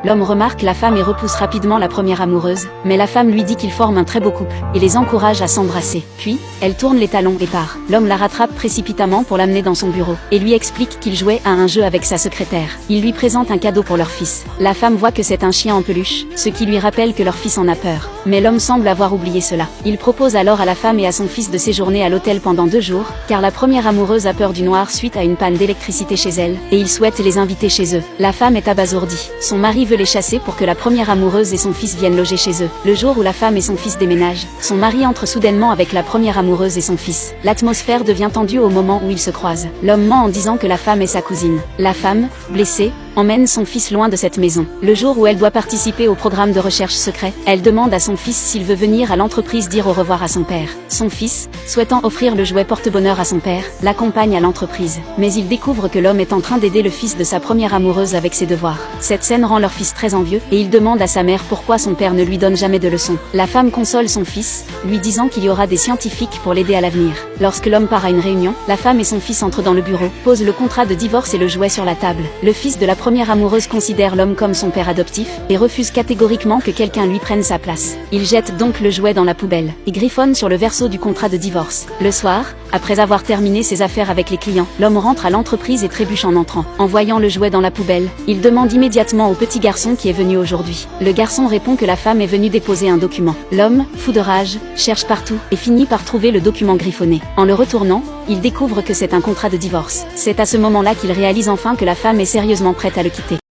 L'homme remarque la femme et repousse rapidement la première amoureuse, mais la femme lui dit qu'ils forment un très beau couple, et les encourage à s'embrasser. Puis, elle tourne les talons et part. L'homme la rattrape précipitamment pour l'amener dans son bureau, et lui explique qu'il jouait à un jeu avec sa secrétaire. Il lui présente un cadeau pour leur fils. La femme voit que c'est un chien en peluche, ce qui lui rappelle que leur fils en a peur. Mais l'homme semble avoir oublié cela. Il propose alors à la femme et à son fils de séjourner à l'hôtel pendant 2 jours, car la première amoureuse a peur du noir suite à une panne d'électricité chez elle, et il souhaite les inviter chez eux. La femme est abasourdie. Son mari veut les chasser pour que la première amoureuse et son fils viennent loger chez eux. Le jour où la femme et son fils déménagent, son mari entre soudainement avec la première amoureuse et son fils. L'atmosphère devient tendue au moment où ils se croisent. L'homme ment en disant que la femme est sa cousine. La femme, blessée, emmène son fils loin de cette maison. Le jour où elle doit participer au programme de recherche secret, elle demande à son fils s'il veut venir à l'entreprise dire au revoir à son père. Son fils, souhaitant offrir le jouet porte-bonheur à son père, l'accompagne à l'entreprise. Mais il découvre que l'homme est en train d'aider le fils de sa première amoureuse avec ses devoirs. Cette scène rend leur fils très envieux, et il demande à sa mère pourquoi son père ne lui donne jamais de leçons. La femme console son fils, lui disant qu'il y aura des scientifiques pour l'aider à l'avenir. Lorsque l'homme part à une réunion, la femme et son fils entrent dans le bureau, posent le contrat de divorce et le jouet sur la table. Le fils de la première amoureuse considère l'homme comme son père adoptif, et refuse catégoriquement que quelqu'un lui prenne sa place. Il jette donc le jouet dans la poubelle, et griffonne sur le verso du contrat de divorce. Le soir, après avoir terminé ses affaires avec les clients, l'homme rentre à l'entreprise et trébuche en entrant. En voyant le jouet dans la poubelle, il demande immédiatement au petit garçon qui est venu aujourd'hui. Le garçon répond que la femme est venue déposer un document. L'homme, fou de rage, cherche partout, et finit par trouver le document griffonné. En le retournant, il découvre que c'est un contrat de divorce. C'est à ce moment-là qu'il réalise enfin que la femme est sérieusement prête à le quitter.